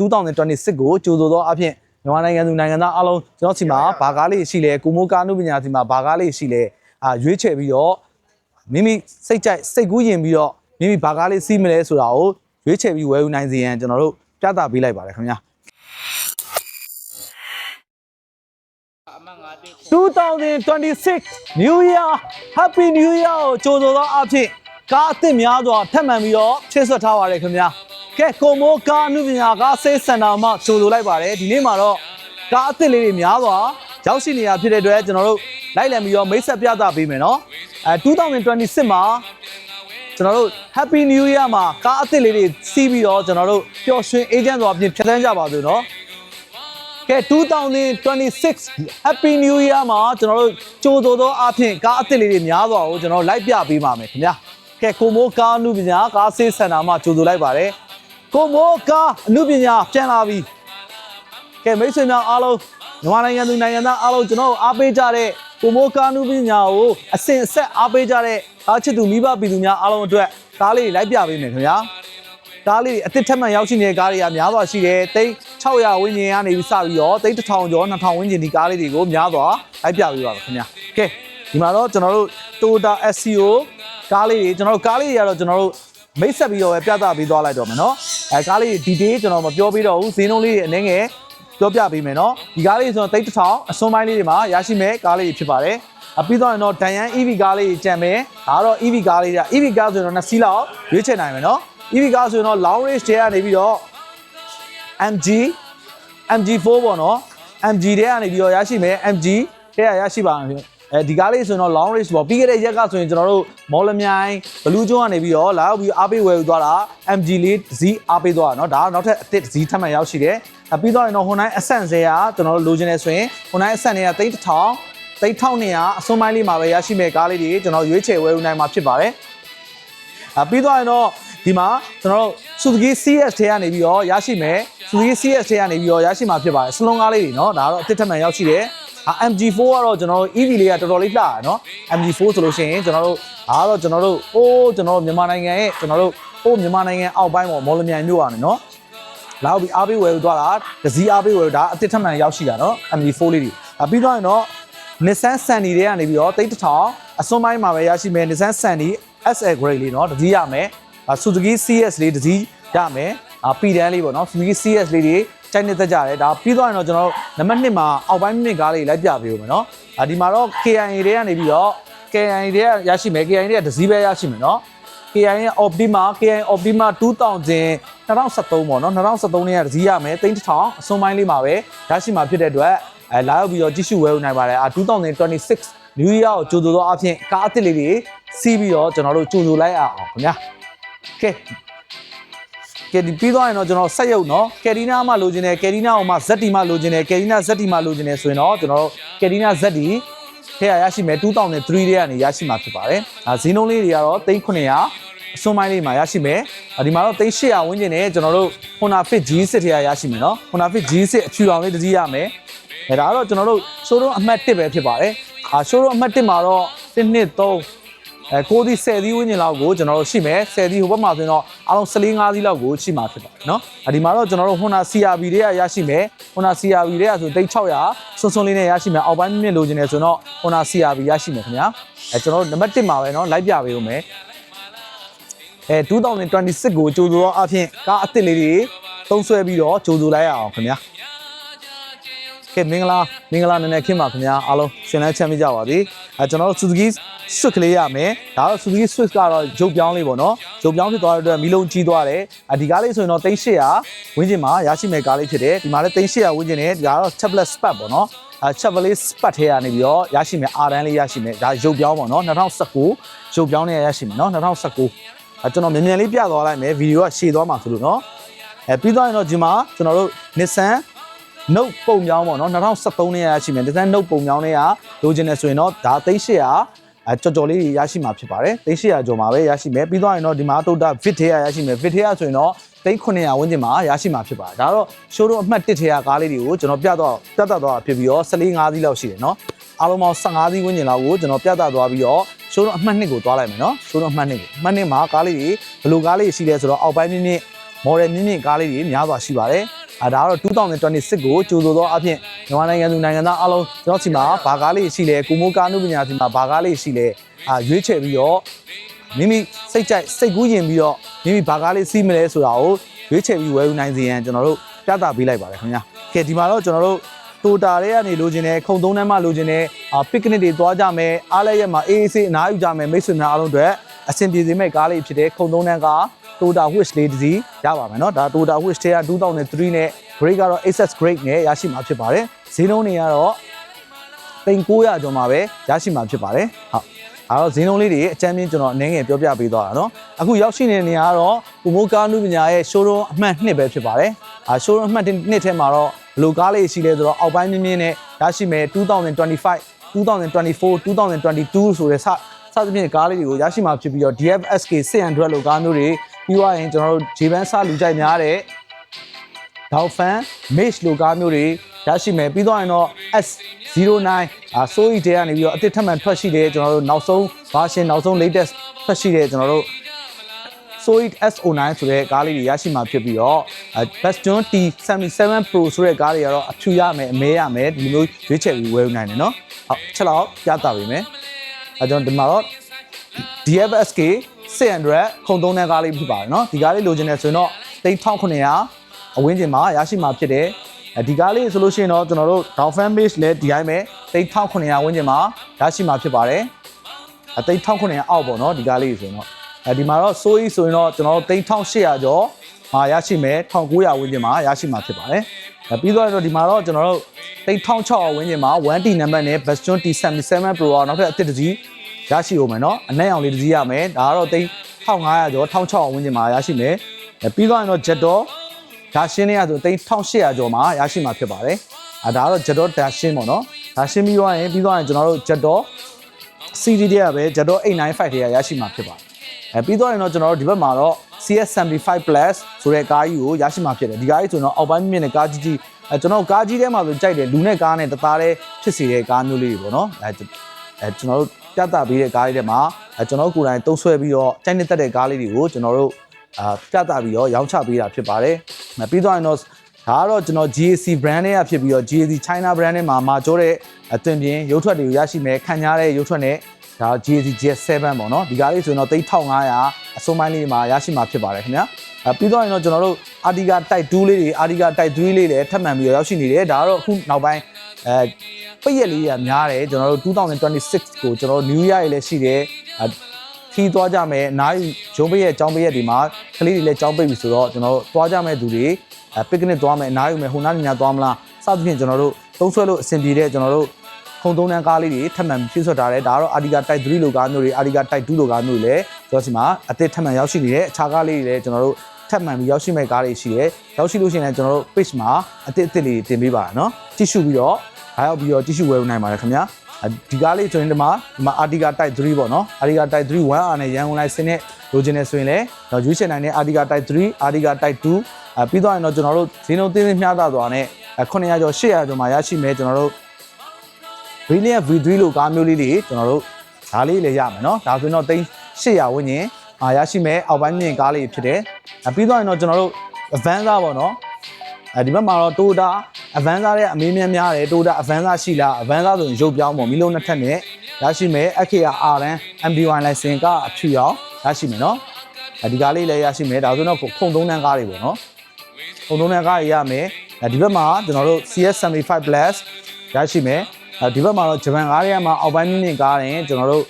2026ကိုကြိုဆိုသောအဖြစ်မြန်မာနိုင်ငံသူနိုင်ငံသားအားလုံးကျွန်တော်စီမှာဘာကားလေးရှိလဲကိုမိုးကားနုပညာစီမှာဘာကားလေးရှိလဲရွေးချယ်ပြီးတော့မိမိစိတ်ကြိုက်စိတ်ကူးယဉ်ပြီးတော့မိမိဘာကားလေးစီးမလဲဆိုတာကိုရွေးချယ်ပြီးဝယ်ယူနိုင်စေရန်ကျွန်တော်တို့ပြသပေးလိုက်ပါတယ်ခင်ဗျာ2026 New Year Happy New Year ကိုကြိုဆိုသောအဖြစ်ကားအသစ်များစွာထပ်မံပြီးတော့ဖြည့်ဆွတ်ထားပါတယ်ခင်ဗျာကဲကိုမိုးကားအမှုပညာကားဆေးစင်တာမှာကြိုဆိုလိုက်ပါတယ်ဒီနေ့မှာတော့ကားအသစ်လေးတွေများစွာရောက်ရှိနေတာဖြစ်တဲ့အတွက်ကျွန်တော်တို့လိုက်လံပြီးတော့မိတ်ဆက်ပြသပေးမယ်နော်2026မှာကျွန်တော်တို့ Happy New Year မှာကားအသစ်လေးတွေစီးပြီးတော့ကျွန်တော်တို့ပျော်ရွှင်အေးချမ်းစွာအပြင်ဖြတ်သန်းကြပါစို့နော်ကဲ2026 Happy New Year မှာကျွန်တော်တို့ကြိုဆိုသောအဖြစ်ကားအသစ်လေးတွေများစွာကိုကျွန်တော်လိုက်ပြပေးပါမယ်ခင်ဗျာကဲကိုမိုးကားအမှုပညာကားဆေးစင်တာမှာကြိုဆိုလိုက်ပါတယ်ကိုမိုးကားအမှုပညာပြန်လာပြီကဲမိတ်ဆွေများအားလုံးမြန်မာနိုင်ငံသူနိုင်ငံသားအားလုံးကျွန်တော်အားပေးကြတဲ့ကိုမိုးကားအမှုပညာကိုအစဉ်အဆက်အားပေးကြတဲ့အားချစ်သူမိဘပြည်သူများအားလုံးအတွက်ကားလေးလိုက်ပြပေးမယ်ခင်ဗျာကားလေးအသစ်ထပ်မံရောက်ရှိနေတဲ့ကားတွေကများစွာရှိတယ်သိန်း600ဝန်းကျင်ကနေပြီးစပြီးတော့သိန်း1000ကျော်2000ဝန်းကျင်ဒီကားလေးတွေကိုများစွာလိုက်ပြပေးပါမယ်ခင်ဗျာကဲဒီမှာတော့ကျွန်တော်တို့ Toyota SCO ကားလေးတွေကျွန်တော်တို့ကားလေးတွေကတော့ကျွန်တော်တို့မိတ်ဆက်ပြီးတော့ပဲပြသပေးသွားလိုက်တော့မယ်နော်ကားလေးဒီတေးကျွန်တော်မပြောပေးတော့ဘူးဈေးနှုန်းလေးတွေအနည်းငယ်ပြောပြပေးမယ်နော်ဒီကားလေးဆိုတော့သိန်း1000အစွန်းပိုင်းလေးတွေမှာရရှိမဲ့ကားလေးတွေဖြစ်ပါတယ်ပြီးတော့ရင်တော့ဒန်ယန် EV ကားလေးကြံမယ်ဒါကတော့ EV ကားလေးတွေ EV ကားဆိုရင်တော့2စီးလောက်ရွေးချယ်နိုင်မယ်နော် EV ကားဆိုရင်တော့ long range တွေကနေပြီးတော့ MG4 ပေါ့နော် MG တွေကနေပြီးတော့ရရှိမယ် MG တွေရရှိပါမယ်ဒီကားလေးဆိုရင်တော့ long range ပေါ့ပြီးခဲ့တဲ့ရက်ကဆိုရင်ကျွန်တော်တို့မော်လမြိုင်ဘလူးကျွန်းကနေပြီးတော့လာရောက်ပြီးအားပေးဝယ်ယူသွားတာ MG လေးတစ်စီးအားပေးသွားတာเนาะဒါကနောက်ထပ်အသစ်တစ်စီးထပ်မံရောက်ရှိတယ်ပြီးတော့ရင်တော့ Hyundai Accent ဆဲကကျွန်တော်တို့လိုချင်နေဆိုရင် Hyundai Accent တွေကသိန်း1000သိန်း1200အစွန်းပိုင်းလေးမှာပဲရရှိမဲ့ကားလေးတွေကျွန်တော်ရွေးချယ်ဝယ်ယူနိုင်မှာဖြစ်ပါတယ်ပြီးတော့ရင်တော့ဒီမှာကျွန်တော်တို့ Suzuki CS ထဲကနေပြီးတော့ရရှိမယ် Suzuki CS ထဲကနေပြီးတော့ရရှိမှာဖြစ်ပါတယ်စလုံးကားလေးတွေเนาะဒါကတော့အသစ်ထပ်မံရောက်ရှိတယ်MG4 ကတော့ကျွန်တော်တို့ EV လေးကတော်တော်လေးလှတာเนาะ MG4 ဆိုလို့ရှိရင်ကျွန်တော်တို့ဒါကတော့ကျွန်တော်တို့ကျွန်တော်တို့မြန်မာနိုင်ငံရဲ့ကျွန်တော်တို့မြန်မာနိုင်ငံအောက်ပိုင်းပေါ့မော်လမြိုင်မြို့ကနေเนาะလာပြီးအားပေးဝယ်ယူသွားတာဒစီအားပေးဝယ်ယူဒါအသစ်ထပ်မံရောက်ရှိတာเนาะ MG4 လေးတွေပြီးတော့ရင်တော့ Nissan Sunny တွေကနေပြီးတော့3000အစွန်းပိုင်းမှာပဲရရှိမယ် Nissan Sunny SL Grade လေးเนาะဒစီရမယ်Suzuki CS လေးဒစီရမယ်ပြည်တန်းလေးပေါ့เนาะ Suzuki CS လေးတွေကျိုင်းနေတတ်ကြတယ်ဒါပြီးတော့ရင်တော့ကျွန်တော်တို့နံပါတ်1မှာအောက်ပိုင်းမိနစ်ကားလေးလိုက်ပြပေးဦးမယ်เนาะဒီမှာတော့ KIA တွေကနေပြီးတော့ KIA တွေရရှိမယ် KIA တွေကဒစီပဲရရှိမယ်เนาะ KIA ရဲ့ Optima 2013ပေါ့เนาะ2013နဲ့ဒစီရမယ်3000အစွန်းပိုင်းလေးမှာပဲရရှိမှာဖြစ်တဲ့အတွက်လာရောက်ပြီးတော့ကြည့်ရှုဝယ်ယူနိုင်ပါတယ်2026 New Year ကိုကြိုဆိုသောအဖြစ်ကားအသစ်လေးတွေစီးပြီးတော့ကျွန်တော်တို့ကြိုဆိုလိုက်အောင်ခင်ဗျာကဲဒီပြီးသွားရင်တော့ကျွန်တော်ဆက်ရုပ်เนาะကယ်ရီနာမှလိုချင်တယ်ကယ်ရီနာအောင်မှ ZD မှလိုချင်တယ်ကယ်ရီနာ ZD မှလိုချင်တယ်ဆိုရင်တော့ကျွန်တော်တို့ကယ်ရီနာ ZD ထဲရရှိမယ်2003တွေကနေရရှိမှာဖြစ်ပါတယ်ဈေးနှုန်းလေးတွေကတော့3900အစွန်းပိုင်းလေးမှာရရှိမယ်ဒီမှာတော့3800ဝန်းကျင်နဲ့ကျွန်တော်တို့ Honda Fit G6 ထဲရရှိမယ်เนาะ Honda Fit G6 အဖြူအောင်လေးတစ်စီးရမယ်ဒါကတော့ကျွန်တော်တို့ showroom အမှတ်1ပဲဖြစ်ပါတယ်showroom အမှတ်1မှာတော့1 2 39ဒီ10ဒီဝန်းကျင်လောက်ကိုကျွန်တော်တို့ရှိမယ်10ဒီဟိုဘက်မှာဆိုရင်တော့အားလုံး14 5ဒီလောက်ကိုရှိမှာဖြစ်ပါတယ်เนาะဒီမှာတော့ကျွန်တော်တို့ Honda CR-V တွေကရရှိမယ် Honda CR-V တွေကဆို3600စွန်းစွန်းလေးနဲ့ရရှိမယ်အောက်ပိုင်းမြင့်လိုချင်တယ်ဆိုတော့ Honda CR-V ရရှိမယ်ခင်ဗျာကျွန်တော်တို့နံပါတ်1မှာပဲเนาะလိုက်ပြပေးဦးမယ်2026ကိုကြိုဆိုတော့အဖြစ်ကားအသစ်လေးတွေသုံးဆွဲပြီးတော့ကြိုဆိုလိုက်ရအောင်ခင်ဗျာကဲမင်္ဂလာနည်းနည်းခင်းပါခင်ဗျာအားလုံးရှင်လန်းချမ်းမြေ့ကြပါစေကျွန်တော်တို့ Suzuki Swift ကလေးရမယ်ဒါတော့ Suzuki Swift ကတော့ဂျုပ်ပြောင်းလေးပေါ့နော်ဂျုပ်ပြောင်းဖြစ်သွားတဲ့အတွက်မီလုံးကြီးသွားတယ်ဒီကားလေးဆိုရင်တော့3800ဝန်းကျင်မှာရရှိမဲ့ကားလေးဖြစ်တယ်ဒီမှာလည်း3800ဝန်းကျင်နဲ့ဒါတော့ Chevrolet Spark ပေါ့နော်Chevrolet Spark ထဲကနေပြီးတော့ရရှိမဲ့အာတန်းလေးရရှိမဲ့ဒါဂျုပ်ပြောင်းပေါ့နော်2019ဂျုပ်ပြောင်းနဲ့ရရှိမယ်နော်2019ကျွန်တော်မြန်လေးပြသွားလိုက်မယ်ဗီဒီယိုကရှည်သွားမှာဆိုလို့နော်ပြီးသွားရင်တော့ဒီမှာကျွန်တော်တို့ Nissan Note ပုံပြောင်းပေါ့နော်2013နဲ့ရရှိမယ် Nissan Note ပုံပြောင်းလေးကလိုချင်တယ်ဆိုရင်တော့ဒါ3800ကြော်လေးရရှိမှာဖြစ်ပါတယ်3800ကျော်မှာပဲရရှိမယ်ပြီးသွားရင်တော့ဒီမှာ Toyota Fit ထဲရရှိမယ် Fit ထဲဆိုရင်တော့3900ဝန်းကျင်မှာရရှိမှာဖြစ်ပါတယ်ဒါတော့ showroom အမှတ်1ထဲကားလေးတွေကိုကျွန်တော်ပြတ်တော့ဖြစ်ပြီးတော့14 5စီးလောက်ရှိတယ်เนาะအားလုံးပေါင်း15စီးဝန်းကျင်လောက်ကိုကျွန်တော်ပြသသွားပြီးတော့ showroom အမှတ်2ကိုသွားလိုက်မယ်เนาะ showroom အမှတ်2ကိုအမှတ်2မှာကားလေးတွေဘယ်လိုကားလေးရှိလဲဆိုတော့အောက်ပိုင်းမြင့် model မြင့်ကားလေးတွေများစွာရှိပါတယ် ဒါကတော့2026ကိုကြိုဆိုသောအဖြစ်မြန်မာနိုင်ငံသူနိုင်ငံသားအားလုံးကျွန်တော်စီမှာဘာကားလေးရှိလဲကိုမိုးကားနုပညာစီမှာဘာကားလေးရှိလဲရွေးချယ်ပြီးတော့မိမိစိတ်ကြိုက်စိတ်ကူးရင်ပြီးတော့မိမိဘာကားလေးစီးမလဲဆိုတာကိုရွေးချယ်ပြီးဝယ်ယူနိုင်စေရန်ကျွန်တော်တို့ပြသပေးလိုက်ပါတယ်ခင်ဗျာကဲဒီမှာတော့ကျွန်တော်တို့တိုတာတွေကနေလိုချင်တယ်ခုံသုံးတန်းမှလိုချင်တယ်ပစ်ကနစ်တွေသွားကြမယ်အားလည်းရက်မှာအေးအေးဆေးအနားယူကြမယ်မိတ်ဆွေများအားလုံးအတွက်အဆင်ပြေစေမယ့်ကားလေးဖြစ်တဲ့ခုံသုံးတန်းက Toyota Wish လေးတစ်စီးရပါမယ်เนาะဒါ Toyota Wish ထဲက2003နဲ့ grade ကတော့ access grade နဲ့ရရှိမှာဖြစ်ပါတယ်ဈေးနှုန်းတွေကတော့3900ကျော်မှာပဲရရှိမှာဖြစ်ပါတယ်ဟုတ်အဲ့တော့ဈေးနှုန်းလေးတွေအကြမ်းမြင့်ကျွန်တော်အနေငယ်ပြောပြပေးသွားတာเนาะအခုရောက်ရှိနေတဲ့နေရာကတော့ကိုမိုးကားနုပညာရဲ့ showroom အမှတ်2ပဲဖြစ်ပါတယ်showroom အမှတ်2ထဲမှာတော့ဘယ်လိုကားလေးရှိလဲဆိုတော့အောက်ပိုင်းမြင်းမြင်းနဲ့ရရှိမယ်2025 2024 2022ဆိုတဲ့စသဖြင့်ကားလေးတွေကိုရရှိမှာဖြစ်ပြီးတော့ DFSK 600လိုကားမျိုးတွေပြီးသွားရင်ကျွန်တော်တို့ J-Ban စလူကြိုက်များတဲ့ Dauphin Mage လိုကားမျိုးတွေရရှိမယ်ပြီးသွားရင်တော့ S09 ဆိုရီတဲကနေပြီးတော့အသစ်ထပ်မံထွက်ရှိတဲ့ကျွန်တော်တို့နောက်ဆုံး version နောက်ဆုံး latest ထွက်ရှိတဲ့ကျွန်တော်တို့ Soit S09 ဆိုတဲ့ကားလေးတွေရရှိမှာဖြစ်ပြီးတော့ Bastion T77 Pro ဆိုတဲ့ကားတွေကတော့အဖြူရမယ်အမဲရမယ်ဒီလိုမျိုးရွေးချယ်ပြီးဝယ်ယူနိုင်တယ်เนาะဟုတ်ချက်လောက်ပြသပေးမယ်အဲကျွန်တော်ဒီမှာတော့ DFSK 600ခုံသုံးတဲ့ကားလေးဖြစ်ပါတယ်เนาะဒီကားလေးလိုချင်တယ်ဆိုရင်တော့3900အဝန်းကျင်မှာရရှိမှာဖြစ်တယ်ဒီကားလေးဆိုလို့ရှိရင်တော့ကျွန်တော်တို့ Dauphin Mage လည်းဒီတိုင်းပဲ3900ဝန်းကျင်မှာရရှိမှာဖြစ်ပါတယ်3900အောက်ပေါ့เนาะဒီကားလေးဆိုရင်တော့ဒီမှာတော့ဆိုးကြီးဆိုရင်တော့ကျွန်တော်တို့3800ကျော်ရရှိမယ်1900ဝန်းကျင်မှာရရှိမှာဖြစ်ပါတယ်ပြီးတော့ဒီမှာတော့ကျွန်တော်တို့3600ဝန်းကျင်မှာ 1T နံပါတ်နဲ့ Bastion T77 Pro နောက်ထပ်အသစ်တစ်စီးရရှိဦးမယ်เนาะအနက်ရောင်လေးတစ်စီးရမယ်ဒါကတော့3500ကျော်1600ဝန်းကျင်မှာရရှိမယ်ပြီးတော့ Jettor ဒါရှင်းနေရဆို3800ကျော်မှာရရှိမှာဖြစ်ပါတယ်ဒါကတော့ Jettor ဒါရှင်းပေါ့เนาะဒါရှင်းပြီးသွားရင်ကျွန်တော်တို့ Jettor CD တွေကပဲ Jettor 895တွေကရရှိမှာဖြစ်ပါတယ်ပြီးတော့ရင်တော့ကျွန်တော်တို့ဒီဘက်မှာတော့ CS75 Plus ဆိုတဲ့ကားကြီးကိုရရှိမှာဖြစ်တယ်ဒီကားကြီးဆိုတော့အောက်ပိုင်းမြင့်တဲ့ကားကြီးကြီးကျွန်တော်ကားကြီးထဲမှာဆိုကြိုက်တယ်လူနဲ့ကားနဲ့တသားတည်းဖြစ်စေတဲ့ကားမျိုးလေးတွေပေါ့နော်ကျွန်တော်တို့ပြသပေးတဲ့ကားလေးတွေမှာကျွန်တော်ကိုယ်တိုင်တုံးဆွဲပြီးတော့ကြိုက်နေတတ်တဲ့ကားလေးတွေကိုကျွန်တော်တို့ပြသပြီးတော့ရောင်းချပေးတာဖြစ်ပါတယ်ပြီးတော့ရင်တော့ဒါကတော့ကျွန်တော် GAC brand နဲ့ဖြစ်ပြီးတော့ GAC China brand နဲ့မှာကြောတဲ့အသွင်ပြင်ရုပ်ထွက်တွေကိုရရှိမယ်ခံရတဲ့ရုပ်ထွက်နဲ့ဒါ GAC J7 ပေါ့နော်ဒီကားလေးဆိုရင်တော့3500အစုံပိုင်းလေးမှာရရှိမှာဖြစ်ပါတယ်ခင်ဗျာပြီးတော့ရင်တော့ကျွန်တော်တို့ Artiga Type 2လေးတွေ Artiga Type 3လေးလည်းထပ်မံပြီးရောက်ရှိနေတယ်ဒါကတော့အခုနောက်ပိုင်းပိတ်ရက်လေးရများတယ်ကျွန်တော်တို့2026ကိုကျွန်တော်တို့ New Year ရေးလည်းရှိတယ်ခီးသွားကြမယ်အနားရုံးပိတ်ရက်ကျောင်းပိတ်ရက်ဒီမှာကလေးတွေလည်းကျောင်းပိတ်ပြီဆိုတော့ကျွန်တော်တို့သွားကြမယ်သူတွေပစ်ကနစ်သွားမယ်အနားယူမယ်ဟိုနားညသွားမလားစသဖြင့်ကျွန်တော်တို့သုံးဆွဲလို့အဆင်ပြေတဲ့ကျွန်တော်တို့ခုံသုံးတန်းကားလေးတွေထပ်မံဖြည့်ဆွတ်ထားတယ်ဒါကတော့ Artiga Type 3လိုကားမျိုးတွေ Artiga Type 2လိုကားမျိုးတွေလည်းကျွန်တော်စီမှာအသစ်ထပ်မံရောက်ရှိနေတဲ့အခြားကားလေးတွေလည်းကျွန်တော်တို့ထပ်မံပြီးရောက်ရှိမဲ့ကားတွေရှိတယ်ရောက်ရှိလို့ရှိရင်လည်းကျွန်တော်တို့ page မှာအသစ်လေးတင်ပေးပါရနော်ကြည့်ရှုပြီးတော့အားရောက်ပြီးတော့ကြည့်ရှုဝယ်နိုင်ပါတယ်ခင်ဗျာဒီကားလေးဆိုရင်ဒီမှာ Artiga Type 3ပေါ့နော် Artiga Type 3 1R နဲ့ရန်ကုန်လိုက်စင်းနဲ့လိုချင်နေဆိုရင်လည်းရွေးချယ်နိုင်တဲ့ Artiga Type 3 Artiga Type 2ပြီးတော့ရင်တော့ကျွန်တော်တို့ဈေးနှုန်းသေးမျှတသွားနဲ့900ကျော်800ကျော်မှာရရှိမယ်ကျွန်တော်တို့ Brilliant V3 လို့ကားမျိုးလေးတွေကျွန်တော်တို့ဓာလေးလည်းရမယ်เนาะဒါဆိုရင်တော့3800ဝန်းကျင်ရရှိမယ်အောက်ပိုင်းမြင့်ကားလေးဖြစ်တယ်ပြီးတော့ရင်တော့ကျွန်တော်တို့ Avanza ပေါ့เนาะဒီဘက်မှာတော့ Toyota Avanza ရဲ့အမေးများတယ် Toyota Avanza ရှိလား Avanza ဆိုရင်ရုပ်ပြောင်းပေါ့မီလုံးနှစ်ထက်နဲ့ရရှိမယ် XKR RN MD1 license ကအဖြူရောင်ရရှိမယ်เนาะဒီကားလေးလည်းရရှိမယ်ဒါဆိုတော့ခုံသုံးတန်းကားတွေပေါ့เนาะခုံသုံးတန်းကားတွေရမယ်ဒီဘက်မှာကျွန်တော်တို့ CS75 Plus ရရှိမယ်ဒီဘက်မှာတော့ဂျပန်ကားတွေကမှအောက်ပိုင်းမြင့်ကားတွေကျွန်တော်တို့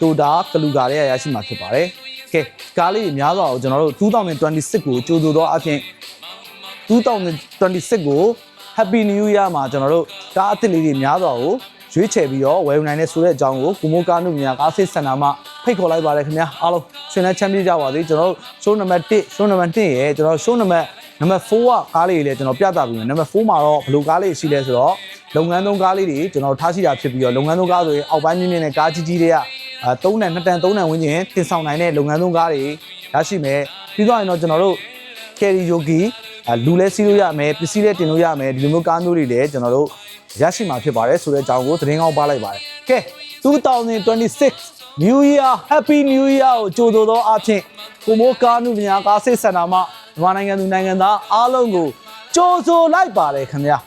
တိုတာကလူကာတွေကရရှိမှာဖြစ်ပါတယ်။ကဲကားလေးအများစွာကိုကျွန်တော်တို့2026ကိုကြိုဆိုတော့အပြင်2026ကို Happy New Year မှာကျွန်တော်တို့ကားအသစ်လေးတွေများစွာကိုရွေးချယ်ပြီးတော့ဝယ်ယူနိုင်တဲ့ဆိုတဲ့အကြောင်းကိုကိုမိုးကားနုပညာကားဆေးစင်တာမှာဖိတ်ခေါ်လိုက်ပါတယ်ခင်ဗျာအားလုံးရှင်လည်းချမ်းမြေ့ကြပါစေကျွန်တော်တို့ show number 1 show number 2ရဲ့ကျွန်တော် show number 4ကကားလေးတွေလည်းကျွန်တော်ပြသပြီးမယ် number 4မှာတော့ဘယ်လိုကားလေးရှိလဲဆိုတော့လုပ်ငန်းသုံးကားလေးတွေကျွန်တော်ထားရှိတာဖြစ်ပြီးတော့လုပ်ငန်းသုံးကားဆိုရင်အောက်ပိုင်းမြင့်မြင့်နဲ့ကားကြီးကြီးတွေက3တန်2တန်3တန်ဝန်းကျင်တင်ဆောင်နိုင်တဲ့လုပ်ငန်းသုံးကားတွေရရှိမယ်ပြီးတော့ရင်တော့ကျွန်တော်တို့ carry yogi လူလဲစီးလို့ရမယ်ပစ္စည်းလဲတင်လို့ရမယ်ဒီလိုမျိုးကားမျိုးတွေလည်းကျွန်တော်တို့ရရှိမှာဖြစ်ပါတယ်ဆိုတဲ့အကြောင်းကိုသတင်းကောင်းပါလိုက်ပါတယ်ကဲ2026 New Year Happy New Year ကိုကြိုဆိုသောအဖြစ်ကိုမိုးကားနုပညာကားဆေးစင်တာမှာမြန်မာနိုင်ငံသူနိုင်ငံသားအားလုံးကို ကြိုးဆိုလိုက်ပါတယ်ခင်ဗျာ